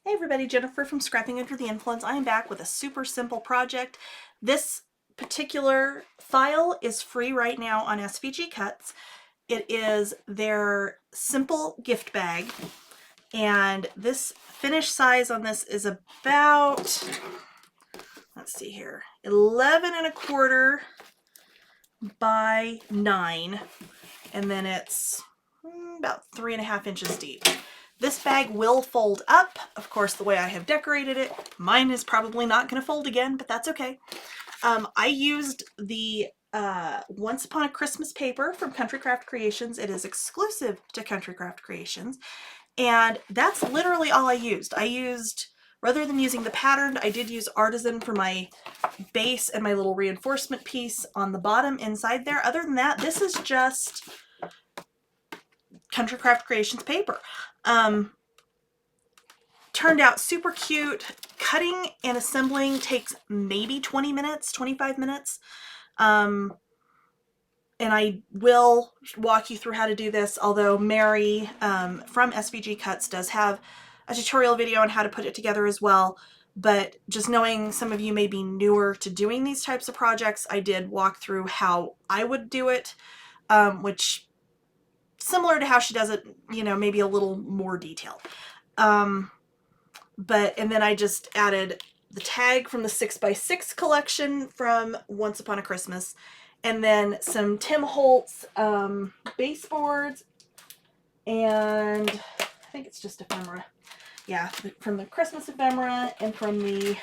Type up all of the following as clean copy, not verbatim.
Hey everybody, Jennifer from Scrapping Under the Influence. I am back with a super simple project. This particular file is free right now on SVG Cuts. It is their simple gift bag, and this finish size on this is about, let's see here, 11 1/4 by 9, and then it's about 3.5 inches deep. This bag will fold up, of course, the way I have decorated it. Mine is probably not going to fold again, but that's okay. I used the Once Upon a Christmas paper from Country Craft Creations. It is exclusive to Country Craft Creations, and that's literally all I used. Rather than using the patterned, I did use Artisan for my base and my little reinforcement piece on the bottom inside there. Other than that, this is just Country Craft Creations paper. Turned out super cute. Cutting and assembling takes maybe 20 minutes, 25 minutes. And I will walk you through how to do this, although Mary from SVG Cuts does have a tutorial video on how to put it together as well. But just knowing some of you may be newer to doing these types of projects, I did walk through how I would do it, which similar to how she does it, you know, maybe a little more detailed. And then I just added the tag from the 6x6 collection from Once Upon a Christmas, and then some Tim Holtz baseboards, and I think it's just ephemera. Yeah, from the Christmas ephemera and from the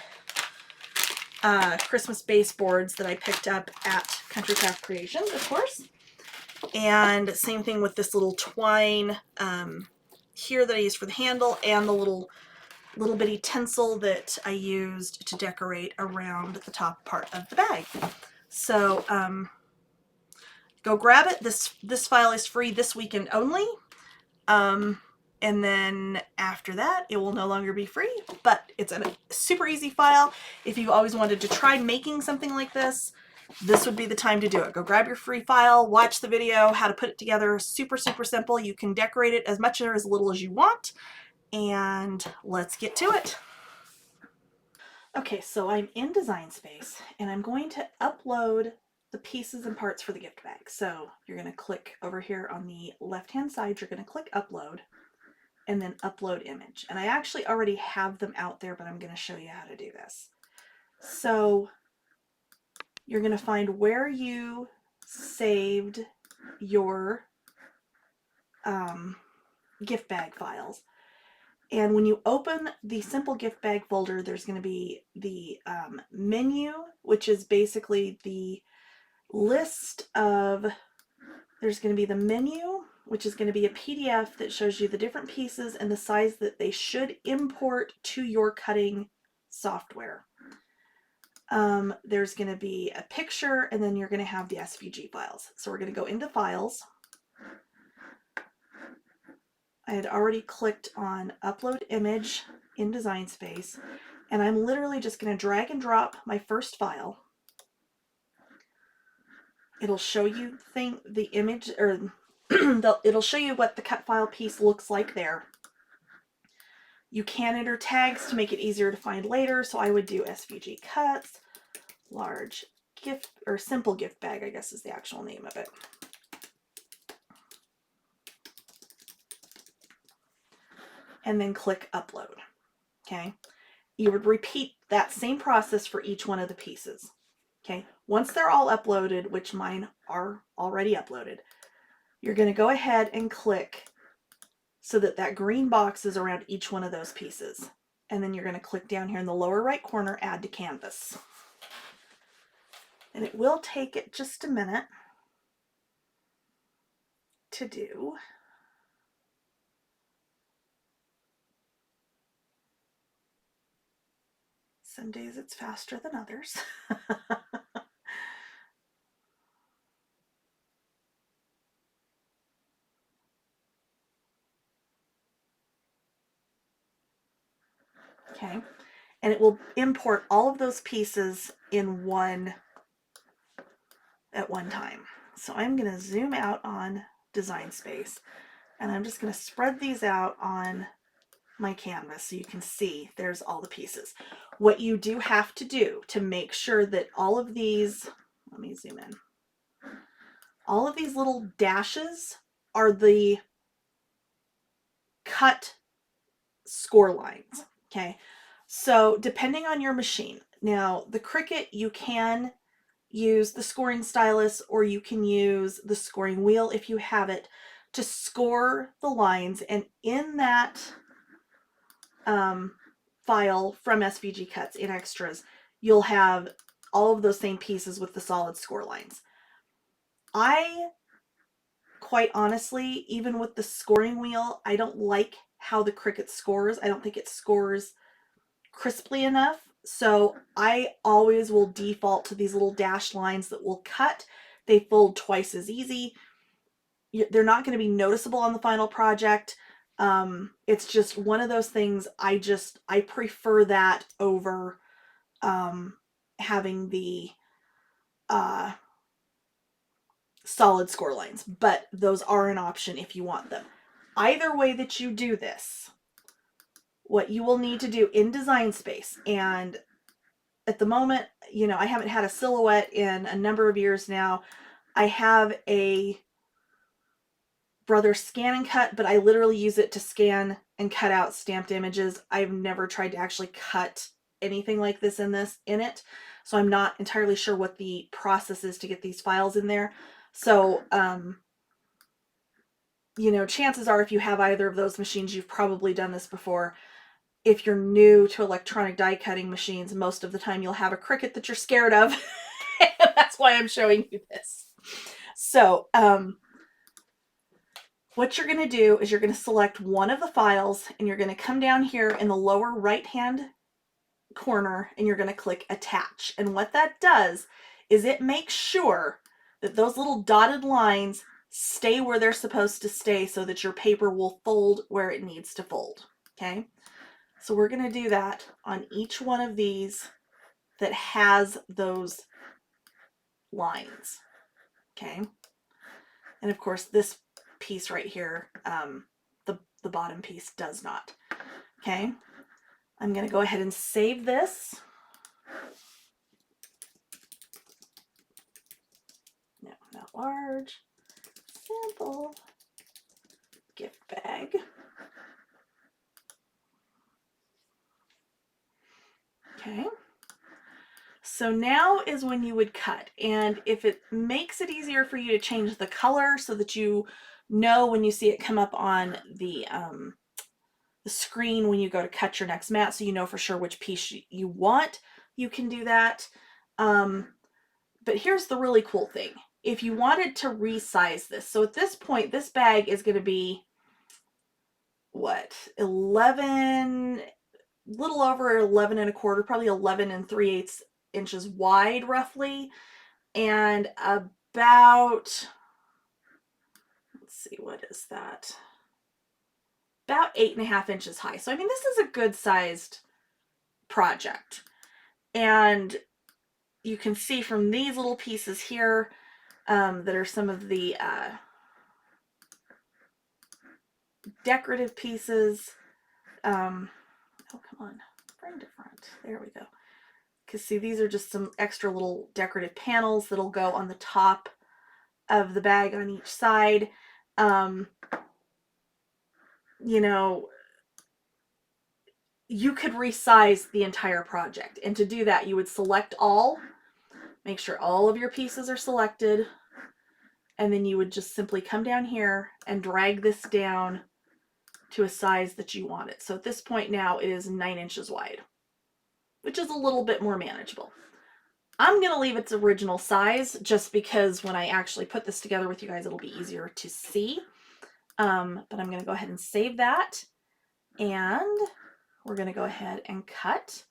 Christmas baseboards that I picked up at Country Craft Creations, of course. And same thing with this little twine here that I used for the handle, and the little bitty tinsel that I used to decorate around the top part of the bag. So go grab it. This file is free this weekend only. And then after that, it will no longer be free, but it's a super easy file. If you've always wanted to try making something like this would be the time to do it. Go grab your free file, watch the video, how to put it together. Super, super simple. You can decorate it as much or as little as you want. And let's get to it. Okay, so I'm in Design Space, and I'm going to upload the pieces and parts for the gift bag. So you're going to click over here on the left-hand side, you're going to click Upload, and then Upload Image. And I actually already have them out there, but I'm going to show you how to do this. So you're going to find where you saved your gift bag files. And when you open the simple gift bag folder, there's going to be the menu, which is basically the list of, there's going to be the menu, which is going to be a PDF that shows you the different pieces and the size that they should import to your cutting software. There's going to be a picture, and then you're going to have the SVG files. So we're going to go into Files. I had already clicked on Upload Image in Design Space, and I'm literally just going to drag and drop my first file. It'll show you the image, or it'll show you what the cut file piece looks like there. You can enter tags to make it easier to find later, so I would do SVG Cuts, large gift, or simple gift bag, I guess is the actual name of it. And then click Upload. Okay. you would repeat that same process for each one of the pieces. Okay, once they're all uploaded, which mine are already uploaded, you're going to go ahead and click so that that green box is around each one of those pieces. And then you're going to click down here in the lower right corner, add to canvas. And it will take it just a minute to do. Some days it's faster than others. Okay, and it will import all of those pieces in one at one time. So I'm going to zoom out on Design Space, and I'm just going to spread these out on my canvas so you can see there's all the pieces. What you do have to do to make sure that all of these, let me zoom in, all of these little dashes are the cut score lines. Okay, so depending on your machine, now the Cricut, you can use the scoring stylus or you can use the scoring wheel if you have it to score the lines, and in that file from SVG Cuts in extras, you'll have all of those same pieces with the solid score lines. I, quite honestly, even with the scoring wheel, I don't like how the Cricut scores. I don't think it scores crisply enough. So I always will default to these little dashed lines that will cut. They fold twice as easy. They're not going to be noticeable on the final project. It's just one of those things. I prefer that over having the solid score lines, but those are an option if you want them. Either way that you do this, what you will need to do in Design Space, and at the moment, you know, I haven't had a silhouette in a number of years now. I have a Brother Scan and Cut, but I literally use it to scan and cut out stamped images. I've never tried to actually cut anything like this in it. So I'm not entirely sure what the process is to get these files in there. So, you know, chances are if you have either of those machines, you've probably done this before. If you're new to electronic die cutting machines, most of the time you'll have a Cricut that you're scared of. That's why I'm showing you this. So, what you're going to do is you're going to select one of the files and you're going to come down here in the lower right hand corner and you're going to click attach. And what that does is it makes sure that those little dotted lines stay where they're supposed to stay so that your paper will fold where it needs to fold. Okay, so we're going to do that on each one of these that has those lines. Okay, and of course this piece right here, the bottom piece does not. Okay, I'm going to go ahead and save this. No, not large. Sample gift bag. Okay. So now is when you would cut, and if it makes it easier for you to change the color so that you know when you see it come up on the screen when you go to cut your next mat, so you know for sure which piece you want, you can do that. But here's the really cool thing. If you wanted to resize this, so at this point, this bag is going to be, what, 11, little over 11 and a quarter, probably 11 and 3/8 inches wide roughly, and about, let's see, what is that? About 8.5 inches high. So I mean, this is a good sized project. And you can see from these little pieces here that are some of the decorative pieces. Oh, come on, bring to front. There we go. Because see, these are just some extra little decorative panels that'll go on the top of the bag on each side. You know, you could resize the entire project. And to do that, you would select all, make sure all of your pieces are selected, and then you would just simply come down here and drag this down to a size that you want it. So at this point now it is 9 inches wide, which is a little bit more manageable. I'm going to leave its original size just because when I actually put this together with you guys, it'll be easier to see. But I'm going to go ahead and save that. And we're going to go ahead and cut,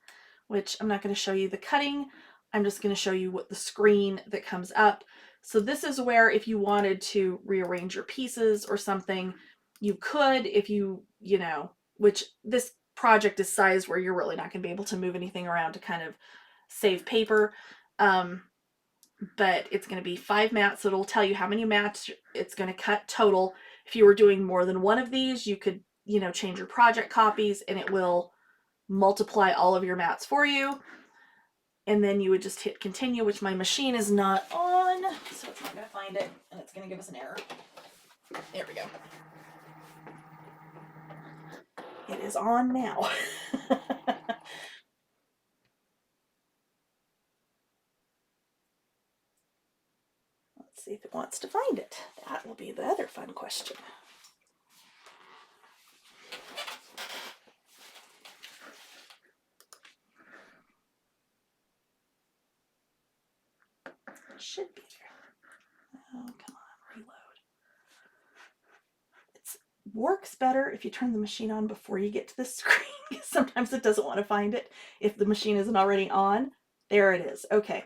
which I'm not going to show you the cutting. I'm just going to show you what the screen that comes up. So this is where if you wanted to rearrange your pieces or something, you could, if you know, which this project is sized where you're really not going to be able to move anything around to kind of save paper. But it's going to be 5 mats, so it'll tell you how many mats it's going to cut total. If you were doing more than one of these, you could, change your project copies and it will multiply all of your mats for you. And then you would just hit continue, which my machine is not on, so it's not going to find it, and it's going to give us an error. There we go. It is on now. Let's see if it wants to find it. That will be the other fun question. It should be there. Oh, come on, reload. It works better if you turn the machine on before you get to the screen. Sometimes it doesn't want to find it if the machine isn't already on. There it is. Okay.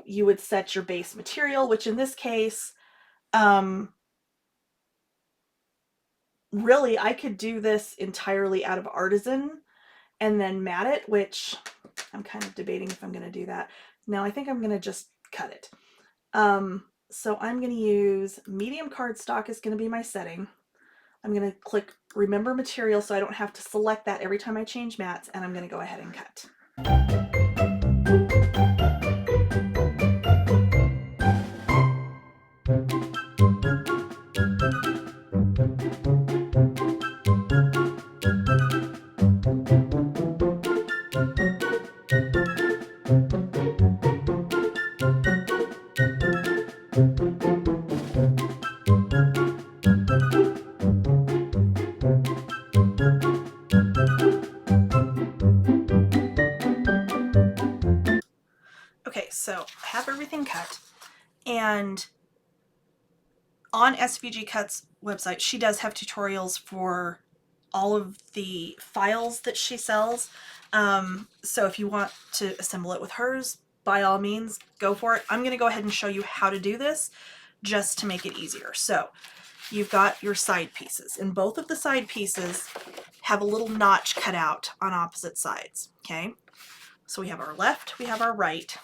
You would set your base material, which in this case, really, I could do this entirely out of Artisan and then mat it, which I'm kind of debating if I'm going to do that. Now I think I'm going to just cut it. So I'm going to use medium cardstock is going to be my setting. I'm going to click remember material so I don't have to select that every time I change mats, and I'm going to go ahead and cut. Okay, so I have everything cut, and on SVG Cuts website, she does have tutorials for all of the files that she sells. So if you want to assemble it with hers, by all means, go for it. I'm going to go ahead and show you how to do this just to make it easier. So you've got your side pieces, and both of the side pieces have a little notch cut out on opposite sides. Okay, so we have our left, we have our right.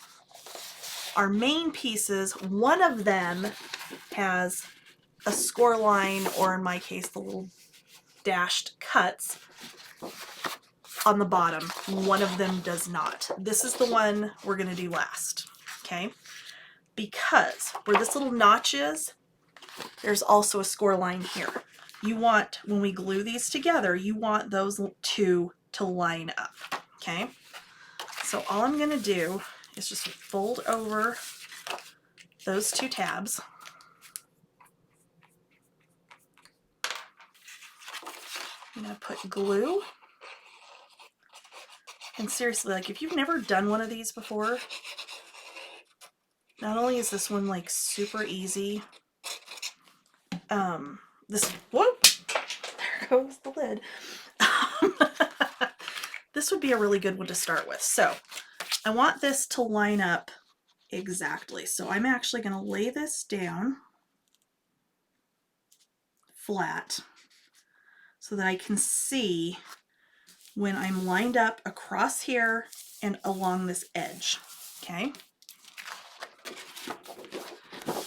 Our main pieces, one of them has a score line, or in my case, the little dashed cuts on the bottom. One of them does not. This is the one we're going to do last, okay? Because where this little notch is, there's also a score line here. You want, when we glue these together, you want those two to line up, okay? So all I'm going to do is just fold over those two tabs. I'm going to put glue. And seriously, like, if you've never done one of these before, not only is this one like super easy, whoop, there goes the lid. This would be a really good one to start with. So I want this to line up exactly. So I'm actually going to lay this down flat so that I can see when I'm lined up across here and along this edge, okay?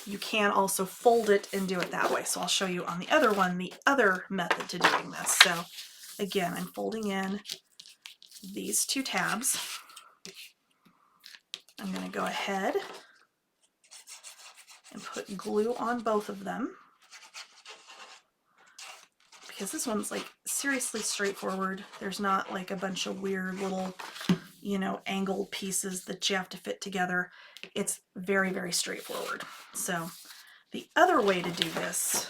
You can also fold it and do it that way. So I'll show you on the other one, the other method to doing this. So again, I'm folding in these two tabs. I'm going to go ahead and put glue on both of them because this one's like seriously straightforward. There's not like a bunch of weird little, you know, angled pieces that you have to fit together. It's very, very straightforward. So the other way to do this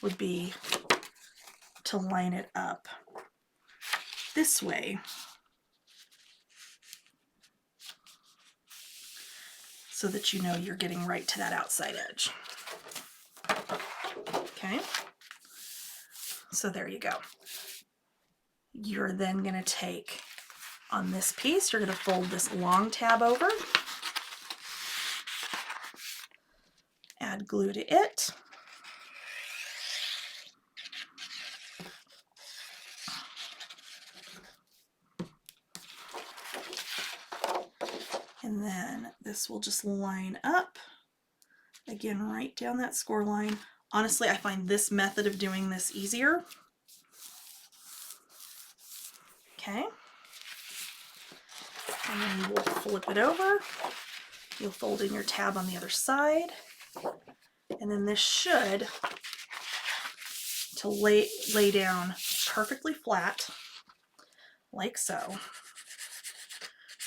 would be to line it up this way so that you know you're getting right to that outside edge. Okay, so there you go. You're then going to take on this piece, you're going to fold this long tab over, add glue to it, and then this will just line up again right down that score line. Honestly, I find this method of doing this easier. Okay, and then you will flip it over. You'll fold in your tab on the other side, and then this should to lay down perfectly flat, like so,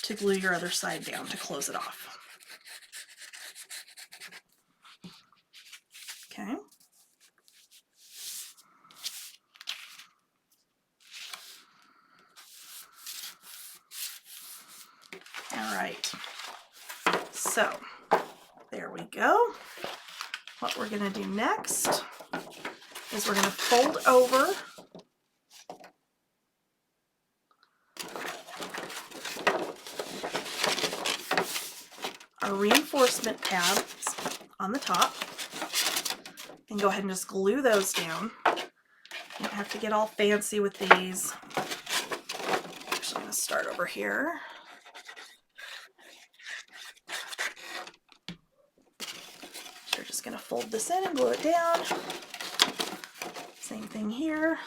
to glue your other side down to close it off. Okay. All right. So there we go. What we're going to do next is we're going to fold over our reinforcement tabs on the top and go ahead and just glue those down. You don't have to get all fancy with these. Actually, I'm going to start over here. You're just going to fold this in and glue it down. Same thing here.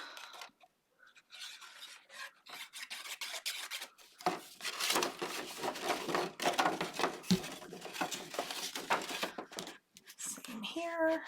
Same here.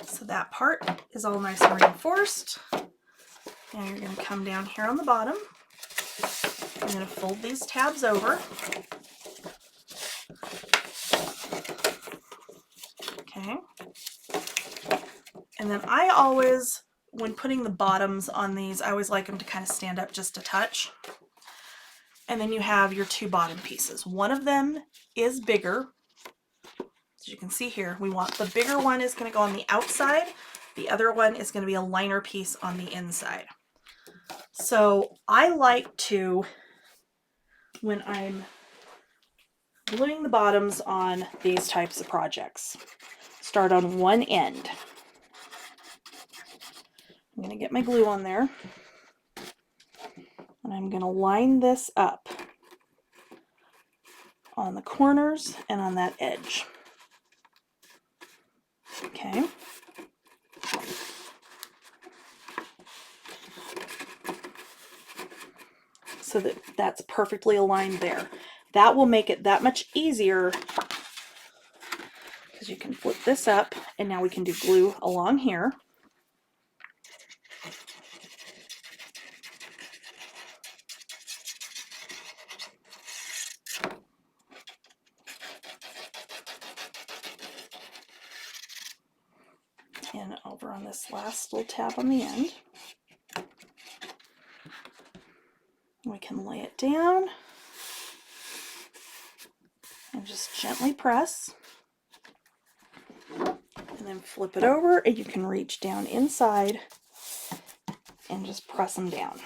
So that part is all nice and reinforced. Now you're going to come down here on the bottom. You're going to fold these tabs over. Okay. And then I always, when putting the bottoms on these, I always like them to kind of stand up just a touch. And then you have your two bottom pieces. One of them is bigger. As you can see here, we want the bigger one is going to go on the outside. The other one is going to be a liner piece on the inside. So I like to, when I'm gluing the bottoms on these types of projects, start on one end. I'm going to get my glue on there, and I'm going to line this up on the corners and on that edge. Okay. So that that's perfectly aligned there. That will make it that much easier because you can flip this up and now we can do glue along here. And over on this last little tab on the end. We can lay it down and just gently press. And then flip it over, and you can reach down inside and just press them down.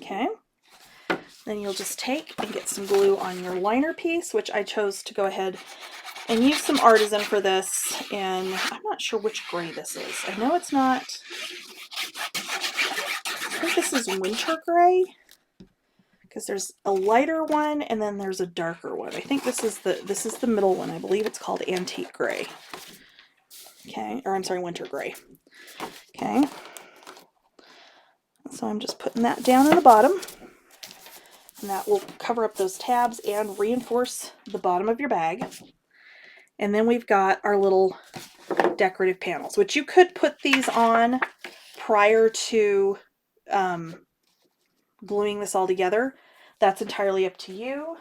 Okay, then you'll just take and get some glue on your liner piece, which I chose to go ahead and use some Artisan for this, and I'm not sure which gray this is. I know it's not, I think this is winter gray, because there's a lighter one and then there's a darker one. I think this is the middle one. I believe it's called antique gray. Okay, or I'm sorry, winter gray. Okay, so I'm just putting that down in the bottom, and that will cover up those tabs and reinforce the bottom of your bag. And then we've got our little decorative panels, which you could put these on prior to gluing this all together. That's entirely up to you.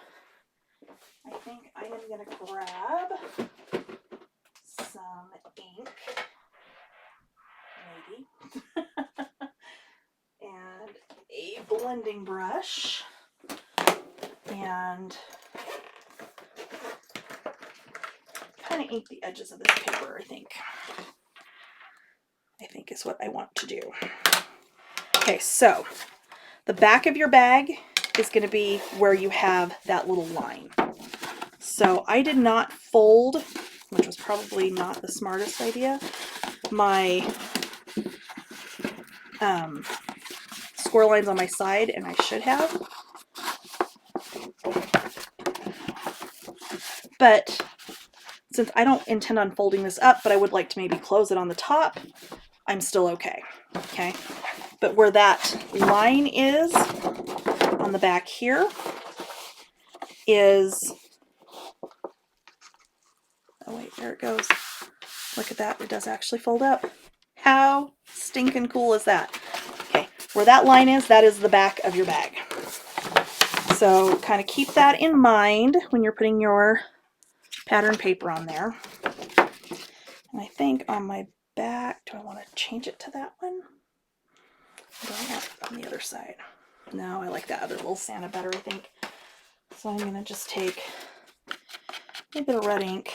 I think I am going to grab some ink, maybe, and a blending brush, and kind of ink the edges of this paper, I think is what I want to do. Okay, so the back of your bag is going to be where you have that little line. So I did not fold, which was probably not the smartest idea, my score lines on my side, and I should have. But since I don't intend on folding this up, but I would like to maybe close it on the top, I'm still okay. Okay, but where that line is on the back here is, oh wait, there it goes. Look at that, it does actually fold up. How stinking cool is that? Okay, where that line is, that is the back of your bag. So kind of keep that in mind when you're putting your pattern paper on there. And I think on my back, do I want to change it to that one? I don't want it on the other side. No, I like that other little Santa better, I think. So I'm going to just take a bit of red ink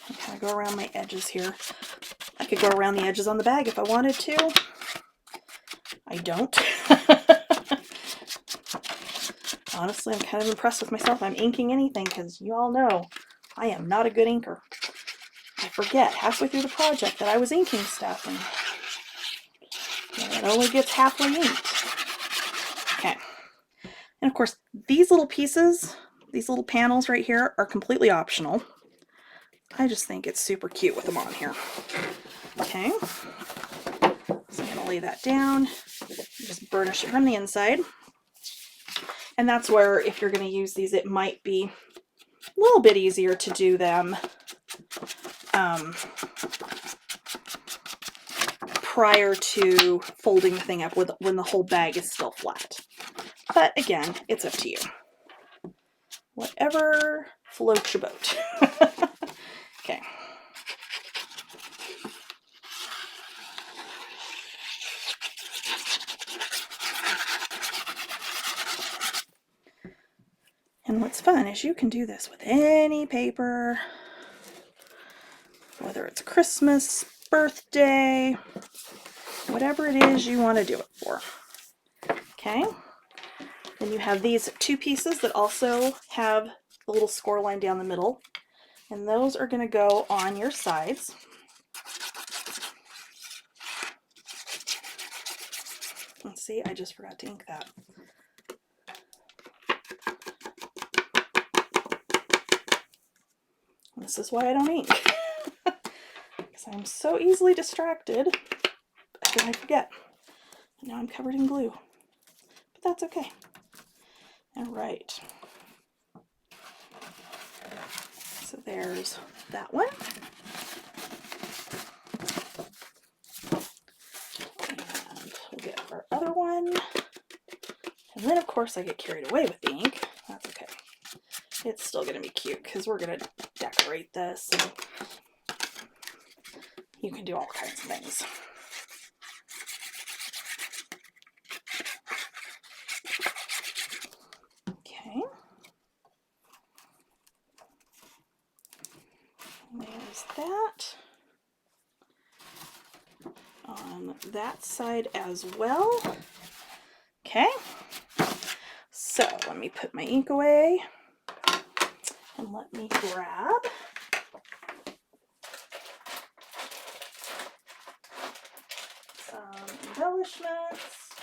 and kind of go around my edges here. I could go around the edges on the bag if I wanted to. I don't. Honestly, I'm kind of impressed with myself. I'm inking anything because you all know I am not a good inker. I forget halfway through the project that I was inking stuff, and it only gets halfway inked. Okay. And of course, these little pieces, these little panels right here are completely optional. I just think it's super cute with them on here. Okay. So I'm going to lay that down, just burnish it from the inside. And that's where, if you're going to use these, it might be a little bit easier to do them prior to folding the thing up when the whole bag is still flat. But again, it's up to you. Whatever floats your boat. Okay. And what's fun is you can do this with any paper, whether it's Christmas, birthday, whatever it is you want to do it for. Okay. Then you have these two pieces that also have the little score line down the middle, and those are going to go on your sides. Let's see, I just forgot to ink that. This is why I don't ink. Because I'm so easily distracted that I forget. And now I'm covered in glue. But that's okay. All right. So there's that one. And we'll get our other one. And then, of course, I get carried away with the ink. That's okay. It's still going to be cute because we're going to decorate this. And you can do all kinds of things. Okay. There's that. On that side as well. Okay. So let me put my ink away and let me grab some embellishments,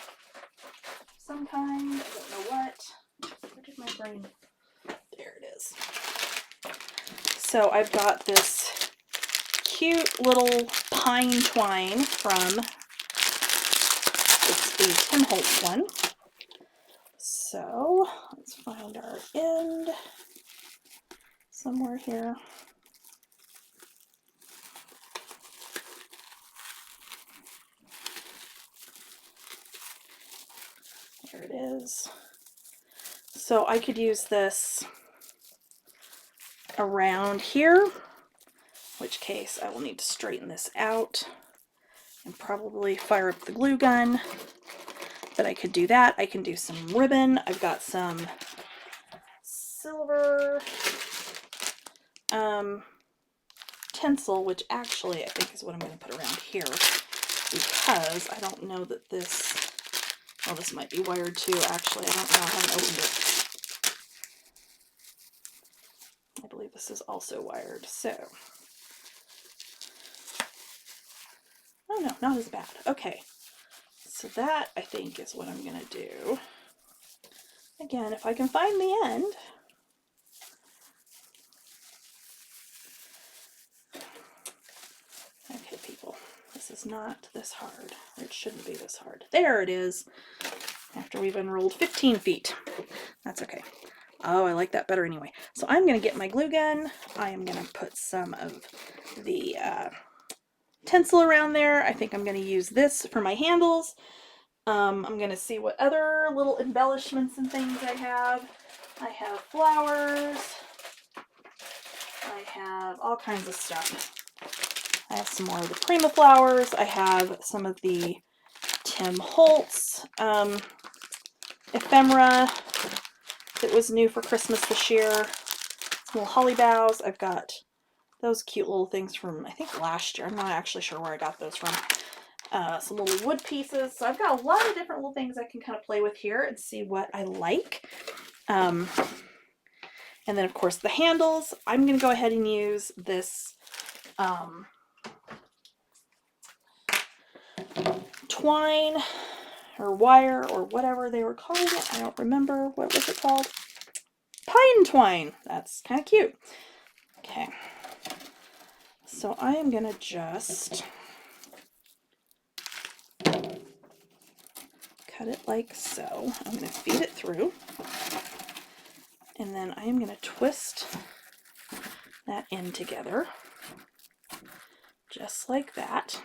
some kind, I don't know what. Where did my brain? There it is. So I've got this cute little pine twine from, it's the Tim Holtz one. So let's find our end somewhere here. There it is. So I could use this around here, in which case I will need to straighten this out and probably fire up the glue gun. But I could do that. I can do some ribbon. I've got some silver tinsel, which actually I think is what I'm going to put around here, because I don't know that this, well, this might be wired too, actually. I don't know. I haven't opened it. I believe this is also wired, so. Oh no, not as bad. Okay. So that, I think, is what I'm going to do. Again, if I can find the end. Okay, people, this is not this hard. Or it shouldn't be this hard. There it is, after we've unrolled 15 feet. That's okay. Oh, I like that better anyway. So I'm going to get my glue gun. I am going to put some of the tinsel around there. I think I'm going to use this for my handles. I'm going to see what other little embellishments and things I have. I have flowers. I have all kinds of stuff. I have some more of the Prima flowers. I have some of the Tim Holtz ephemera that was new for Christmas this year. Some little holly boughs. I've got those cute little things from, I think, last year. I'm not actually sure where I got those from. Some little wood pieces. So I've got a lot of different little things I can kind of play with here and see what I like. And then, of course, the handles. I'm going to go ahead and use this twine or wire or whatever they were calling it. I don't remember. What was it called? Pine twine. That's kind of cute. Okay. So I am going to just cut it like so. I'm going to feed it through. And then I am going to twist that end together. Just like that.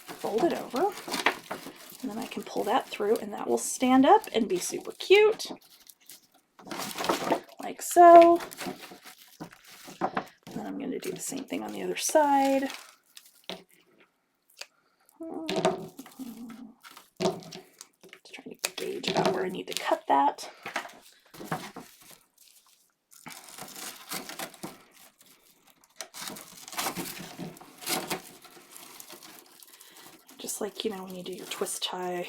Fold it over. And then I can pull that through and that will stand up and be super cute. Like so. And then I'm going to do the same thing on the other side. Just trying to gauge about where I need to cut that. Just like, you know, when you do your twist tie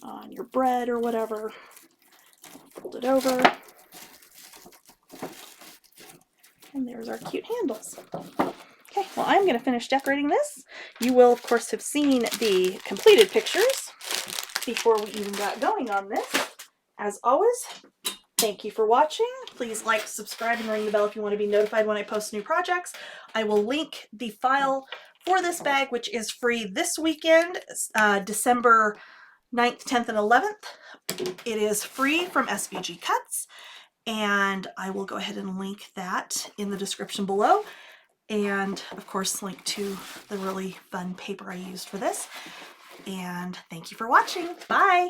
on your bread or whatever. Fold it over. And there's our cute handles. Okay, well, I'm going to finish decorating this. You will, of course, have seen the completed pictures before we even got going on this. As always, thank you for watching. Please like, subscribe, and ring the bell if you want to be notified when I post new projects. I will link the file for this bag, which is free this weekend, December 9th, 10th, and 11th. It is free from SVG Cuts, and I will go ahead and link that in the description below. And of course, link to the really fun paper I used for this. And thank you for watching. Bye!